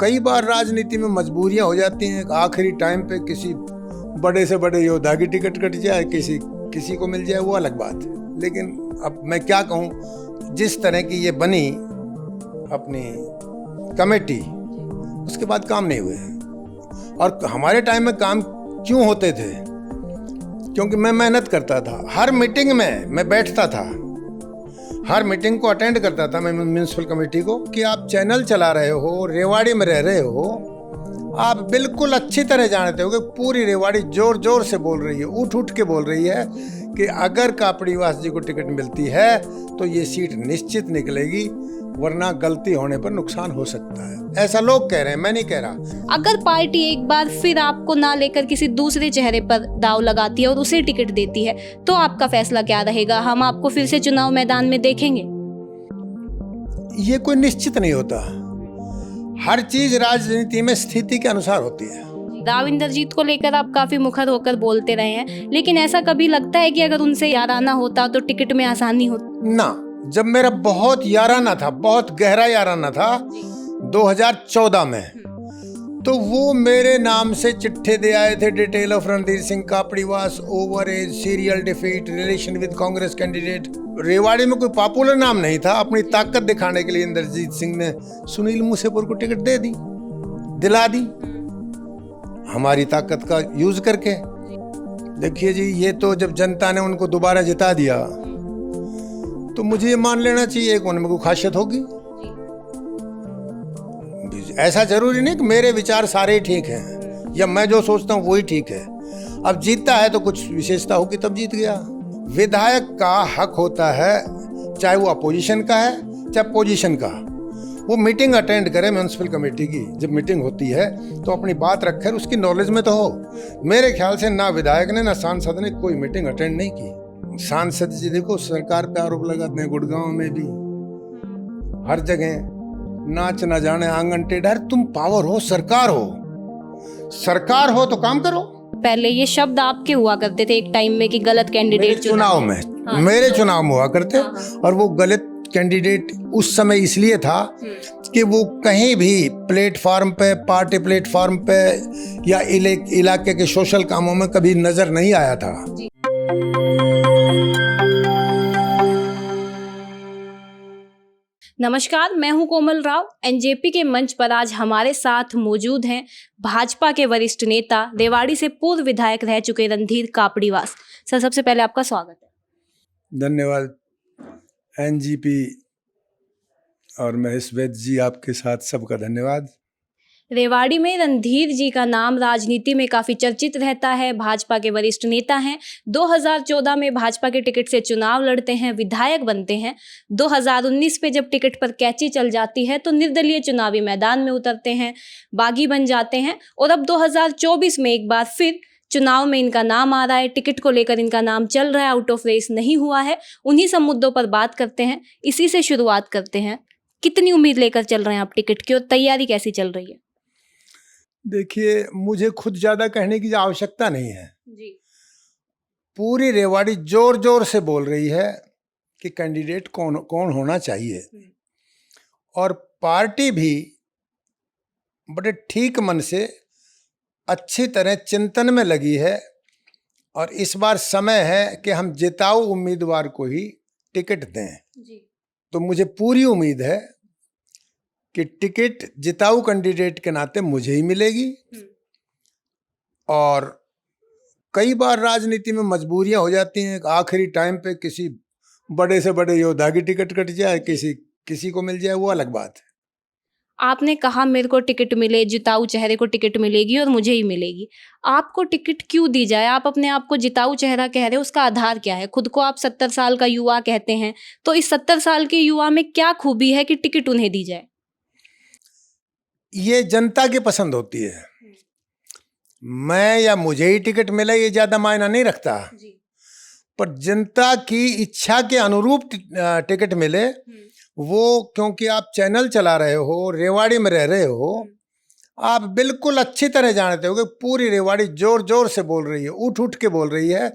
कई बार राजनीति में मजबूरियां हो जाती हैं। आखिरी टाइम पे किसी बड़े से बड़े योद्धा की टिकट कट जाए, किसी को मिल जाए, वो अलग बात है। लेकिन अब मैं क्या कहूँ, जिस तरह की ये बनी अपनी कमेटी, उसके बाद काम नहीं हुए। और हमारे टाइम में काम क्यों होते थे? क्योंकि मैं मेहनत करता था। हर मीटिंग में मैं बैठता था, हर मीटिंग को अटेंड करता था मैं म्यूनसिपल कमेटी को, कि आप चैनल चला रहे हो, रेवाड़ी में रह रहे हो, आप बिल्कुल अच्छी तरह जानते हो कि पूरी रेवाड़ी जोर जोर से बोल रही है, उठ उठ के बोल रही है कि अगर कापड़ीवास जी को टिकट मिलती है तो ये सीट निश्चित निकलेगी, वरना गलती होने पर नुकसान हो सकता है। ऐसा लोग कह रहे हैं, मैं नहीं कह रहा। अगर पार्टी एक बार फिर आपको ना लेकर किसी दूसरे चेहरे पर दाव लगाती है और उसे टिकट देती है, तो आपका फैसला क्या रहेगा? हम आपको फिर से चुनाव मैदान में देखेंगे? ये कोई निश्चित नहीं होता। हर चीज राजनीति में स्थिति के अनुसार होती है। राव इंद्रजीत को लेकर आप काफी मुखर होकर बोलते रहे हैं, लेकिन ऐसा कभी लगता है कि अगर उनसे याराना होता तो टिकट में आसानी होती? ना, जब मेरा बहुत याराना था, बहुत गहरा याराना था 2014 में, तो वो मेरे नाम से चिट्ठे दे आए थे। Detail of Randhir Singh Kapadiwas over age serial defeat relation with Congress candidate. Rewari में कोई पॉपुलर नाम नहीं था। अपनी ताकत दिखाने के लिए इंद्रजीत सिंह ने सुनील मूसेपुर को टिकट दे दी, दिला दी, हमारी ताकत का यूज करके। देखिए जी, ये तो जब जनता ने उनको दोबारा जिता दिया तो मुझे ये मान लेना चाहिए कि उनमें कोई खासियत होगी। ऐसा जरूरी नहीं कि मेरे विचार सारे ठीक हैं या मैं जो सोचता हूँ वही ठीक है। अब जीतता है तो कुछ विशेषता होगी तब जीत गया। विधायक का हक होता है, चाहे वो अपोजिशन का है चाहे पोजीशन का, वो मीटिंग अटेंड करे म्यूनसिपल कमेटी की। जब मीटिंग होती है तो अपनी बात रखे, उसकी नॉलेज में तो हो। मेरे ख्याल से ना विधायक ने ना सांसद ने कोई मीटिंग अटेंड नहीं की। सांसद जी देखो सरकार पे आरोप लगाते हैं, गुड़गांव में भी, हर जगह नाच ना जाने आंगन टेढ़ा। तुम पावर हो, सरकार हो तो काम करो। पहले ये शब्द आपके हुआ करते थे एक टाइम में कि गलत कैंडिडेट चुनाव में, मेरे चुनाव में हुआ करते। और वो गलत कैंडिडेट उस समय इसलिए था कि वो कहीं भी प्लेटफॉर्म पे, पार्टी प्लेटफॉर्म पे या इलाके के सोशल कामों में कभी नजर नहीं आया था। नमस्कार, मैं हूं कोमल राव। एनजेपी के मंच पर आज हमारे साथ मौजूद हैं भाजपा के वरिष्ठ नेता, रेवाड़ी से पूर्व विधायक रह चुके रणधीर कापड़ीवास। सर, सबसे पहले आपका स्वागत है। धन्यवाद। एनजीपी और महेश वैद्य जी, आपके साथ सबका धन्यवाद। रेवाड़ी में रणधीर जी का नाम राजनीति में काफी चर्चित रहता है। भाजपा के वरिष्ठ नेता हैं। 2014 में भाजपा के टिकट से चुनाव लड़ते हैं, विधायक बनते हैं। 2019 पे जब टिकट पर कैची चल जाती है तो निर्दलीय चुनावी मैदान में उतरते हैं, बागी बन जाते हैं। और अब 2024 में एक बार फिर चुनाव में इनका नाम आ रहा है, टिकट को लेकर इनका नाम चल रहा है, आउट ऑफ रेस नहीं हुआ है। उन्हीं सब मुद्दों पर बात करते हैं, इसी से शुरुआत करते हैं। कितनी उम्मीद लेकर चल रहे हैं आप टिकट की, और तैयारी कैसी चल रही है? देखिए, मुझे खुद ज्यादा कहने की आवश्यकता नहीं है जी। पूरी रेवाड़ी जोर जोर से बोल रही है कि कैंडिडेट कौन होना चाहिए। और पार्टी भी बड़े ठीक मन से अच्छी तरह चिंतन में लगी है। और इस बार समय है कि हम जिताऊ उम्मीदवार को ही टिकट दें। जी। तो मुझे पूरी उम्मीद है कि टिकट जिताऊ कैंडिडेट के नाते मुझे ही मिलेगी। और कई बार राजनीति में मजबूरियां हो जाती हैं। आखिरी टाइम पे किसी बड़े से बड़े योद्धा की टिकट कट जाए, किसी को मिल जाए, वो अलग बात है। आपने कहा मेरे को टिकट मिले, जिताऊ चेहरे को टिकट मिलेगी और मुझे ही मिलेगी। आपको टिकट क्यों दी जाए? आप अपने आप को जिताऊ चेहरा कह रहे हो, उसका आधार क्या है? खुद को आप 70 साल का युवा कहते हैं, तो इस 70 साल के युवा में क्या खूबी है कि टिकट उन्हें दी जाए? ये जनता की पसंद होती है। मैं या मुझे ही टिकट मिले ये ज्यादा मायना नहीं रखता। पर जनता की इच्छा के अनुरूप टिकट मिले, वो क्योंकि आप चैनल चला रहे हो, रेवाड़ी में रह रहे हो, आप बिल्कुल अच्छी तरह जानते हो कि पूरी रेवाड़ी जोर जोर से बोल रही है, उठ उठ के बोल रही है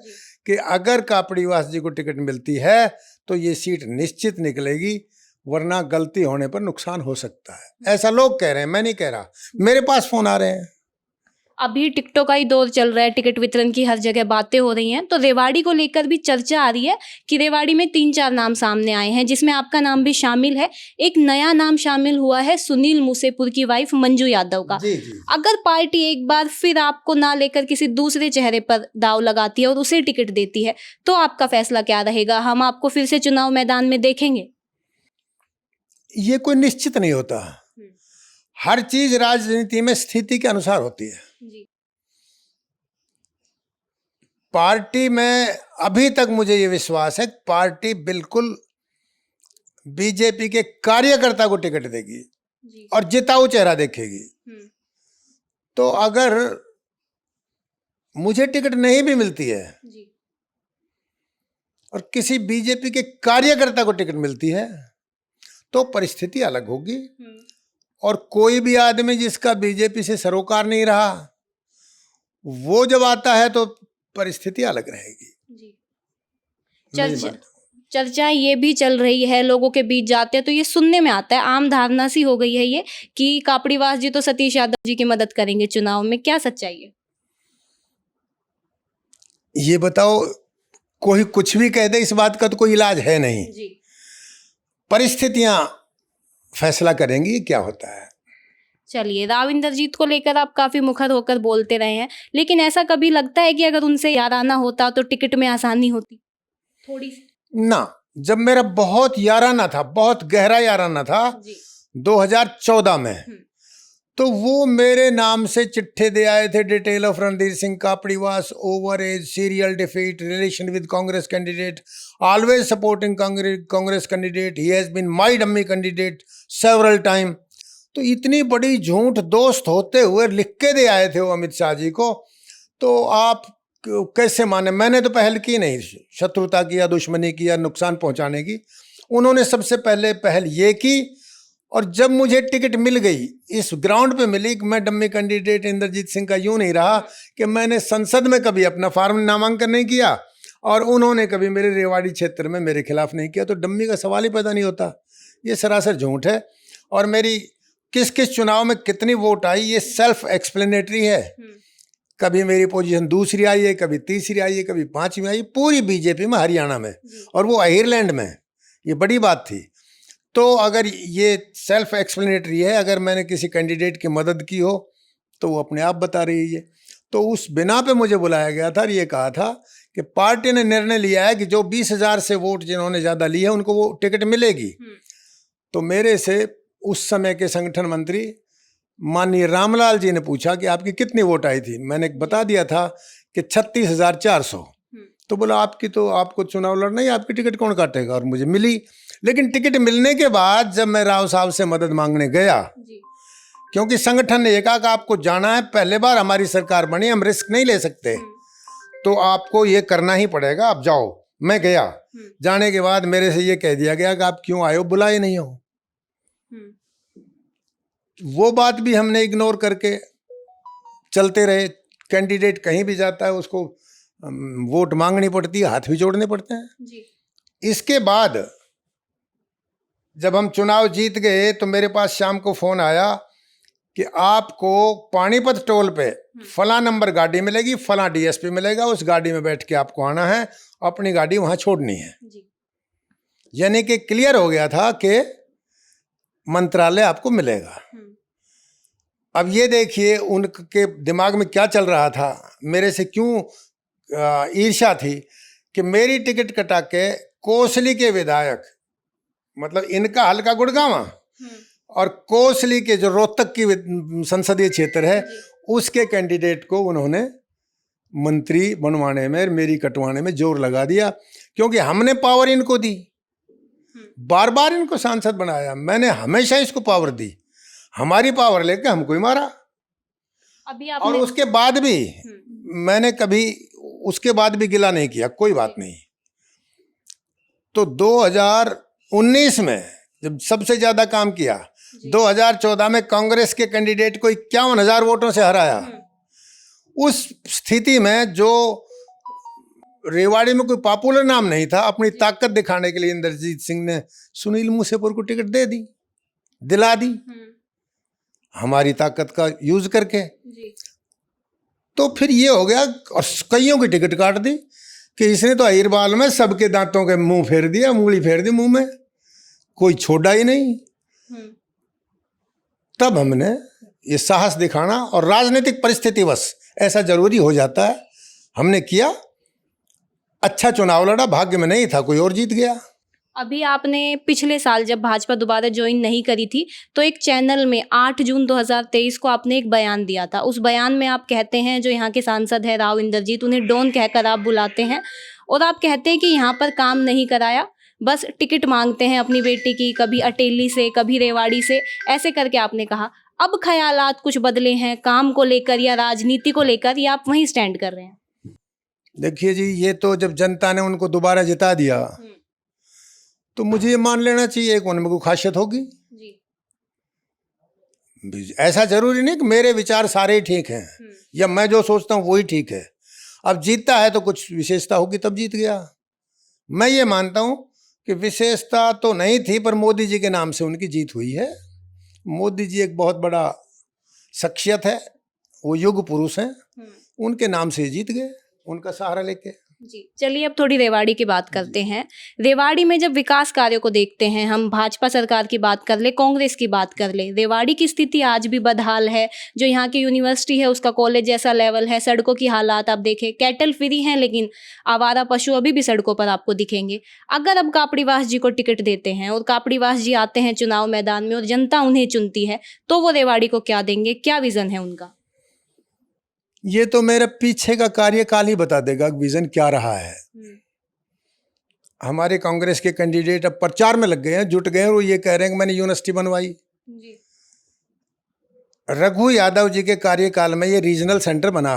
कि अगर कापड़ीवास जी को टिकट मिलती है तो ये सीट निश्चित निकलेगी, वरना गलती होने पर नुकसान हो सकता है। ऐसा लोग कह रहे हैं, मैं नहीं कह रहा। मेरे पास फोन आ रहे हैं। अभी टिकटों का ही दौर चल रहा है, टिकट वितरण की हर जगह बातें हो रही हैं, तो रेवाड़ी को लेकर भी चर्चा आ रही है कि रेवाड़ी में 3-4 नाम सामने आए हैं, जिसमें आपका नाम भी शामिल है। एक नया नाम शामिल हुआ है सुनील मूसेपुर की वाइफ मंजू यादव का। जी जी। अगर पार्टी एक बार फिर आपको ना लेकर किसी दूसरे चेहरे पर दाव लगाती है और उसे टिकट देती है, तो आपका फैसला क्या रहेगा? हम आपको फिर से चुनाव मैदान में देखेंगे? ये कोई निश्चित नहीं होता। हर चीज राजनीति में स्थिति के अनुसार होती है। जी। पार्टी में अभी तक मुझे ये विश्वास है, पार्टी बिल्कुल बीजेपी के कार्यकर्ता को टिकट देगी जी। और जिताऊ चेहरा देखेगी। तो अगर मुझे टिकट नहीं भी मिलती है जी। और किसी बीजेपी के कार्यकर्ता को टिकट मिलती है, तो परिस्थिति अलग होगी। और कोई भी आदमी जिसका बीजेपी से सरोकार नहीं रहा, वो जब आता है तो परिस्थिति अलग रहेगी। जी। चर्चाएं ये भी चल रही है, लोगों के बीच जाते हैं तो ये सुनने में आता है, आम धारणा सी हो गई है ये, कि कापड़ीवास जी तो सतीश यादव जी की मदद करेंगे चुनाव में। क्या सच्चाई है? ये बताओ, कोई कुछ भी कह दे, इस बात का तो कोई इलाज है नहीं। जी। परिस्थितियां फैसला करेंगी क्या होता है। चलिए, राव इंद्रजीत को लेकर आप काफी मुखर होकर बोलते रहे हैं, लेकिन ऐसा कभी लगता है कि अगर उनसे याराना होता तो टिकट में आसानी होती थोड़ी सी? ना, जब मेरा बहुत याराना था, बहुत गहरा याराना था 2014 में, तो वो मेरे नाम से चिट्ठे दे आए थे। Detail of Randhir Singh Kapadiwas, over age, serial defeat, relation with Congress candidate, always supporting Congress candidate, he has been my dummy candidate several time. तो इतनी बड़ी झूठ दोस्त होते हुए लिख के दे आए थे वो अमित शाह जी को, तो आप कैसे माने। मैंने तो पहल की नहीं शत्रुता की या दुश्मनी की या नुकसान पहुंचाने की। उन्होंने सबसे पहले पहल ये की, और जब मुझे टिकट मिल गई, इस ग्राउंड पे मिली कि मैं डम्मी कैंडिडेट इंद्रजीत सिंह का यूं नहीं रहा कि मैंने संसद में कभी अपना फार्म नामांकन नहीं किया और उन्होंने कभी मेरे रेवाड़ी क्षेत्र में मेरे खिलाफ नहीं किया, तो डम्मी का सवाल ही पैदा नहीं होता। ये सरासर झूठ है। और मेरी किस किस चुनाव में कितनी वोट आई, ये सेल्फ एक्सप्लेनेटरी है। कभी मेरी पोजीशन दूसरी आई है, कभी तीसरी आई है, कभी पांचवी आई, पूरी बीजेपी में, हरियाणा में, और वो आयरलैंड में। ये बड़ी बात थी। तो अगर ये सेल्फ एक्सप्लेनेटरी है, अगर मैंने किसी कैंडिडेट की मदद की हो तो वो अपने आप बता रही है। तो उस बिना पे मुझे बुलाया गया था और ये कहा था कि पार्टी ने निर्णय लिया है कि जो 20,000 से वोट जिन्होंने ज़्यादा लिए हैं उनको वो टिकट मिलेगी। तो मेरे से उस समय के संगठन मंत्री माननीय रामलाल जी ने पूछा कि आपकी कितनी वोट आई थी। मैंने बता दिया था कि 36,400। तो बोला आपको चुनाव लड़ना ही, आपकी टिकट कौन काटेगा, और मुझे मिली। लेकिन टिकट मिलने के बाद जब मैं राव साहब से मदद मांगने गया, क्योंकि संगठन ने कहा कि आपको जाना है, पहले बार हमारी सरकार बनी, हम रिस्क नहीं ले सकते, तो आपको ये करना ही पड़ेगा, आप जाओ। मैं गया। जाने के बाद मेरे से ये कह दिया गया कि आप क्यों आए हो, बुलाए नहीं हो। वो बात भी हमने इग्नोर करके चलते रहे। कैंडिडेट कहीं भी जाता है उसको वोट मांगनी पड़ती है, हाथ भी जोड़ने पड़ते हैं जी। इसके बाद जब हम चुनाव जीत गए तो मेरे पास शाम को फोन आया कि आपको पानीपत टोल पे फला नंबर गाड़ी मिलेगी, फला डीएसपी मिलेगा, उस गाड़ी में बैठ के आपको आना है, अपनी गाड़ी वहां छोड़नी है। यानी कि क्लियर हो गया था कि मंत्रालय आपको मिलेगा। अब ये देखिए उनके दिमाग में क्या चल रहा था, मेरे से क्यों ईर्ष्या थी कि मेरी टिकट कटा के कोसली के विधायक, मतलब इनका हल्का गुड़गांव और कोसली के जो रोहतक की संसदीय क्षेत्र है, उसके कैंडिडेट को उन्होंने मंत्री बनवाने में, मेरी कटवाने में जोर लगा दिया, क्योंकि हमने पावर इनको दी, बार बार इनको सांसद बनाया, मैंने हमेशा इसको पावर दी, हमारी पावर लेके हमको ही मारा। अभी आपने... और उसके बाद भी मैंने कभी उसके बाद भी गिला नहीं किया, कोई बात नहीं। तो 2019 में जब सबसे ज्यादा काम किया, 2014 में कांग्रेस के कैंडिडेट को 51,000 वोटों से हराया। उस स्थिति में जो रेवाड़ी में कोई पॉपुलर नाम नहीं था, अपनी ताकत दिखाने के लिए इंद्रजीत सिंह ने सुनील मूसेपुर को टिकट दे दी, दिला दी, हमारी ताकत का यूज करके। तो फिर ये हो गया, और कईयों की टिकट काट दी कि इसने तो अहिरबाल में सबके दांतों के मुंह फेर दिया, उंगली फेर दी मुंह में, कोई छोड़ा ही नहीं। तब हमने ये साहस दिखाना, और राजनीतिक परिस्थितिवश ऐसा जरूरी हो जाता है, हमने किया, अच्छा चुनाव लड़ा, भाग्य में नहीं था, कोई और जीत गया। अभी आपने पिछले साल जब भाजपा दोबारा ज्वाइन नहीं करी थी तो एक चैनल में 8 जून 2023 को आपने एक बयान दिया था। उस बयान में आप कहते हैं, जो यहाँ के सांसद है राव इंद्रजीत, उन्हें डॉन कहकर आप बुलाते हैं, और आप कहते हैं कि यहाँ पर काम नहीं कराया, बस टिकट मांगते हैं अपनी बेटी की, कभी अटेली से, कभी रेवाड़ी से, ऐसे करके आपने कहा। अब ख्यालात कुछ बदले हैं काम को लेकर या राजनीति को लेकर, या आप वहीं स्टैंड कर रहे हैं? देखिए जी, ये तो जब जनता ने उनको दोबारा जिता दिया तो मुझे ये मान लेना चाहिए कि उनमें कोई खासियत होगी जी। ऐसा जरूरी नहीं कि मेरे विचार सारे ही ठीक हैं या मैं जो सोचता हूँ वही ठीक है। अब जीतता है तो कुछ विशेषता होगी तब जीत गया। मैं ये मानता हूँ कि विशेषता तो नहीं थी, पर मोदी जी के नाम से उनकी जीत हुई है। मोदी जी एक बहुत बड़ा शख्सियत है, वो युग पुरुष हैं, उनके नाम से जीत गए, उनका सहारा लेके जी। चलिए अब थोड़ी रेवाड़ी की बात करते हैं। रेवाड़ी में जब विकास कार्यों को देखते हैं, हम भाजपा सरकार की बात कर ले, कांग्रेस की बात कर ले, रेवाड़ी की स्थिति आज भी बदहाल है। जो यहाँ की यूनिवर्सिटी है उसका कॉलेज जैसा लेवल है, सड़कों की हालात आप देखें, कैटल फ्री हैं लेकिन आवारा पशु अभी भी सड़कों पर आपको दिखेंगे। अगर अब कापड़ीवास जी को टिकट देते हैं और कापड़ीवास जी आते हैं चुनाव मैदान में और जनता उन्हें चुनती है, तो वो रेवाड़ी को क्या देंगे, क्या विजन है उनका? ये तो मेरे पीछे का कार्यकाल ही बता देगा विजन क्या रहा है। हमारे कांग्रेस के कैंडिडेट अब प्रचार में लग गए हैं, जुट गए हैं, वो ये कह रहे हैं कि मैंने यूनिवर्सिटी बनवाई जी। रघु यादव जी के कार्यकाल में ये रीजनल सेंटर बना।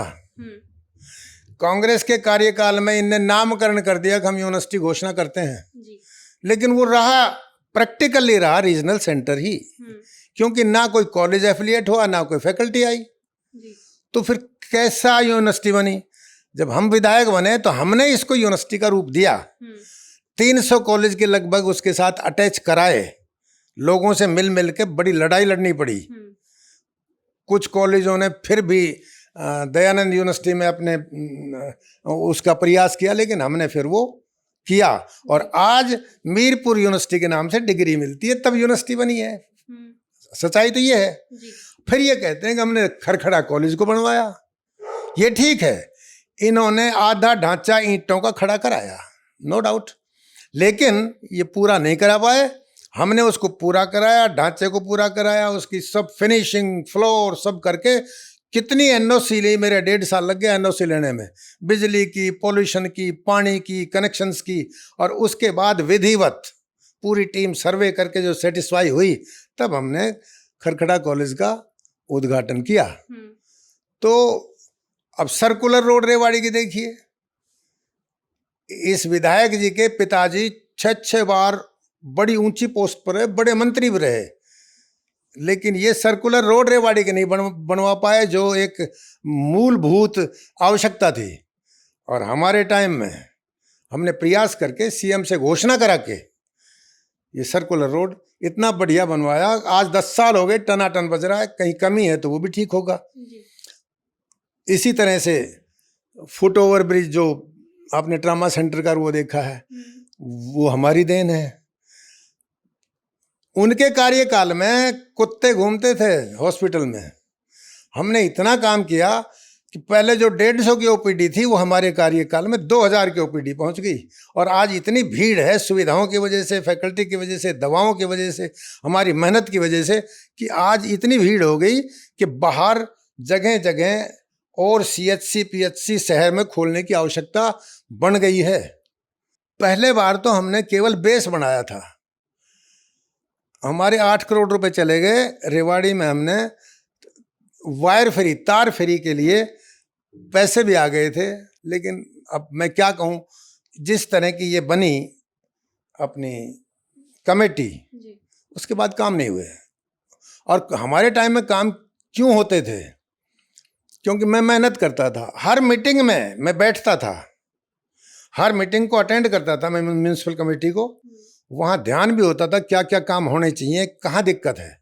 कांग्रेस के कार्यकाल में इनने नामकरण कर दिया कि हम यूनिवर्सिटी घोषणा करते हैं जी। लेकिन वो रहा, प्रैक्टिकली रहा रीजनल सेंटर ही, क्योंकि ना कोई कॉलेज एफिलिएट हुआ, ना कोई फैकल्टी आई जी। तो फिर कैसा यूनिवर्सिटी बनी? जब हम विधायक बने तो हमने इसको यूनिवर्सिटी का रूप दिया। 300 कॉलेज के लगभग उसके साथ अटैच कराए, लोगों से मिल मिल के बड़ी लड़ाई लड़नी पड़ी। कुछ कॉलेजों ने फिर भी दयानंद यूनिवर्सिटी में अपने उसका प्रयास किया, लेकिन हमने फिर वो किया, और आज मीरपुर यूनिवर्सिटी के नाम से डिग्री मिलती है, तब यूनिवर्सिटी बनी है। सच्चाई तो ये है। फिर ये कहते हैं कि हमने खरखड़ा कॉलेज को बनवाया, ये ठीक है, इन्होंने आधा ढांचा ईंटों का खड़ा कराया, नो डाउट, लेकिन ये पूरा नहीं करा पाए। हमने उसको पूरा कराया, ढांचे को पूरा कराया, उसकी सब फिनिशिंग, फ्लोर सब करके कितनी एनओसी ली, मेरे 1.5 साल लग गया एनओसी लेने में, बिजली की, पोल्यूशन की, पानी की, कनेक्शंस की, और उसके बाद विधिवत पूरी टीम सर्वे करके जो सेटिस्फाई हुई, तब हमने खरखड़ा कॉलेज का उद्घाटन किया। तो अब सर्कुलर रोड रेवाड़ी की देखिए, इस विधायक जी के पिताजी 6 बार बड़ी ऊंची पोस्ट पर है, बड़े मंत्री भी रहे, लेकिन ये सर्कुलर रोड रेवाड़ी के नहीं बनवा पाए, जो एक मूलभूत आवश्यकता थी। और हमारे टाइम में हमने प्रयास करके सीएम से घोषणा करा के ये सर्कुलर रोड इतना बढ़िया बनवाया। आज 10 साल हो गए, टनाटन बज रहा है, कहीं कमी है तो वो भी ठीक होगा। इसी तरह से फुट ओवर ब्रिज जो आपने ट्रामा सेंटर का वो देखा है, वो हमारी देन है। उनके कार्यकाल में कुत्ते घूमते थे हॉस्पिटल में, हमने इतना काम किया कि पहले जो 150 की ओपीडी थी वो हमारे कार्यकाल में 2000 की ओपीडी पहुंच गई। और आज इतनी भीड़ है सुविधाओं की वजह से, फैकल्टी की वजह से, दवाओं की वजह से, हमारी मेहनत की वजह से, कि आज इतनी भीड़ हो गई कि बाहर जगह जगह और सीएचसी पीएचसी शहर में खोलने की आवश्यकता बन गई है। पहले बार तो हमने केवल बेस बनाया था, हमारे 8 करोड़ रुपए चले गए। रेवाड़ी में हमने वायर फ्री, तार फ्री के लिए पैसे भी आ गए थे, लेकिन अब मैं क्या कहूँ, जिस तरह की ये बनी अपनी कमेटी, उसके बाद काम नहीं हुए। और हमारे टाइम में काम क्यों होते थे? क्योंकि मैं मेहनत करता था, हर मीटिंग में मैं बैठता था, हर मीटिंग को अटेंड करता था मैं, म्यूनिसिपल कमेटी को। वहाँ ध्यान भी होता था क्या क्या काम होने चाहिए, कहाँ दिक्कत है।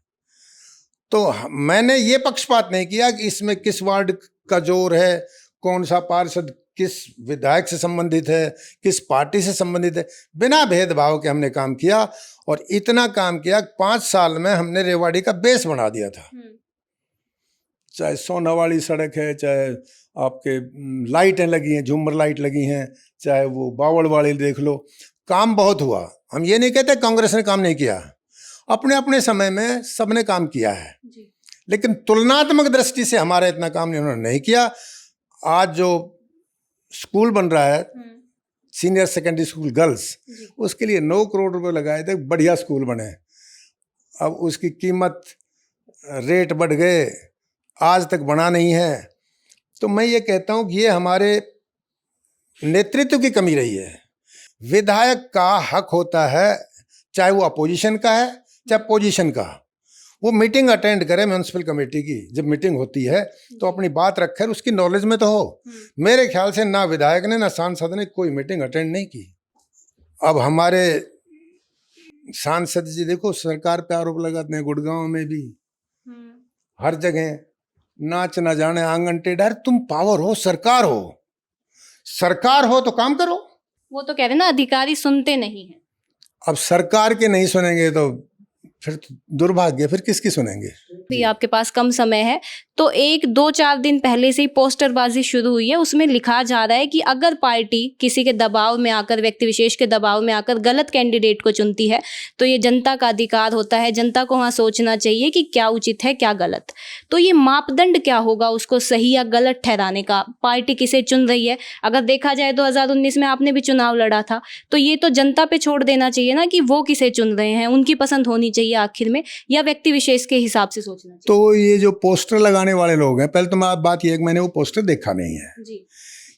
तो मैंने ये पक्षपात नहीं किया कि इसमें किस वार्ड का जोर है, कौन सा पार्षद किस विधायक से संबंधित है, किस पार्टी से संबंधित है। बिना भेदभाव के हमने काम किया और इतना काम किया 5 साल में हमने रेवाड़ी का बेस बना दिया था। चाहे सोनावाड़ी सड़क है, चाहे आपके लाइटें लगी हैं, झूमर लाइट लगी हैं, चाहे वो बावड़ वाली देख लो, काम बहुत हुआ। हम ये नहीं कहते कांग्रेस ने काम नहीं किया, अपने अपने समय में सबने काम किया है जी। लेकिन तुलनात्मक दृष्टि से हमारा इतना काम उन्होंने नहीं किया। आज जो स्कूल बन रहा है सीनियर सेकेंडरी स्कूल गर्ल्स, उसके लिए 9 करोड़ रुपए लगाए थे, बढ़िया स्कूल बने। अब उसकी कीमत रेट बढ़ गए, आज तक बना नहीं है। तो मैं ये कहता हूँ कि ये हमारे नेतृत्व की कमी रही है। विधायक का हक होता है, चाहे वो अपोजिशन का है चाहे पोजीशन का, वो मीटिंग अटेंड करे म्यूनिसिपल कमेटी की। जब मीटिंग होती है तो अपनी बात रखे, उसकी नॉलेज में तो हो। मेरे ख्याल से ना विधायक ने ना सांसद ने कोई मीटिंग अटेंड नहीं की। अब हमारे सांसद जी देखो सरकार पे आरोप लगाते हैं, गुड़गांव में भी हर जगह नाच ना जाने आंगन टेढ़ा। तुम पावर हो, सरकार हो तो काम करो। वो तो कह रहे ना अधिकारी सुनते नहीं है। अब सरकार के नहीं सुनेंगे तो फिर दुर्भाग्य, फिर किसकी सुनेंगे। भी आपके पास कम समय है तो 1-2-4 दिन पहले से ही पोस्टरबाजी शुरू हुई है। उसमें लिखा जा रहा है कि अगर पार्टी किसी के दबाव में आकर, व्यक्ति विशेष के दबाव में आकर गलत कैंडिडेट को चुनती है तो ये जनता का अधिकार होता है, जनता को वहाँ सोचना चाहिए कि क्या उचित है क्या गलत। तो ये मापदंड क्या होगा उसको सही या गलत ठहराने का, पार्टी किसे चुन रही है। अगर देखा जाए 2019 में आपने भी चुनाव लड़ा था, तो ये तो जनता पे छोड़ देना चाहिए ना कि वो किसे चुन रहे हैं, उनकी पसंद होनी चाहिए आखिर में, या व्यक्ति विशेष के हिसाब से सोचना चाहिए। तो ये जो पोस्टर लगाने वाले लोग हैं, पहले तो मैं बात ये है कि मैंने वो पोस्टर देखा नहीं है जी।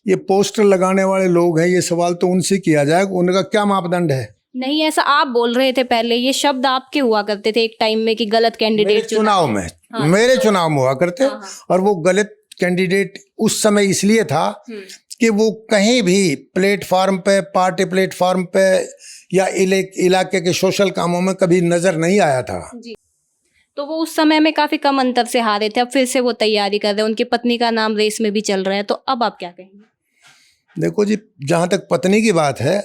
ये पोस्टर लगाने वाले लोग हैं, ये सवाल तो उनसे किया जाए, उनका क्या मापदंड है। नहीं, ऐसा आप बोल रहे थे पहले, ये शब्द आपके हुआ करते थे एक टाइम में कि गलत कैंडिडेट चुनाव में। हाँ, मेरे चुनाव में हुआ करते। हाँ, हाँ। और वो गलत कैंडिडेट उस समय इसलिए था कि वो कहीं भी प्लेटफॉर्म पे, पार्टी प्लेटफॉर्म पे या इलाके के सोशल कामों में कभी नजर नहीं आया था जी। तो वो उस समय में काफी कम अंतर से हारे थे, अब फिर से वो तैयारी कर रहे हैं, उनकी पत्नी का नाम रेस में भी चल रहा है, तो अब आप क्या कहेंगे। देखो जी, जहां तक पत्नी की बात है,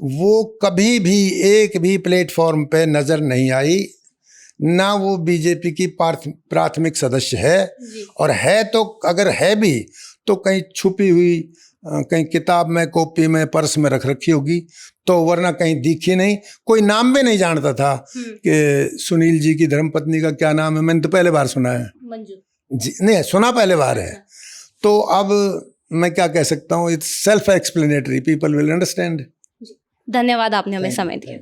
वो कभी भी एक भी प्लेटफॉर्म पे नजर नहीं आई, ना वो बीजेपी की प्राथमिक सदस्य है, और है तो अगर है भी तो कहीं छुपी हुई, कहीं किताब में, कॉपी में, पर्स में रख रखी होगी, तो वरना कहीं दिखी नहीं। कोई नाम भी नहीं जानता था कि सुनील जी की धर्मपत्नी का क्या नाम है। मैंने तो पहले बार सुना है जी, नहीं सुना, पहले बार है। तो अब मैं क्या कह सकता हूँ, it's self explanatory, people will understand. धन्यवाद, आपने हमें समय दिया।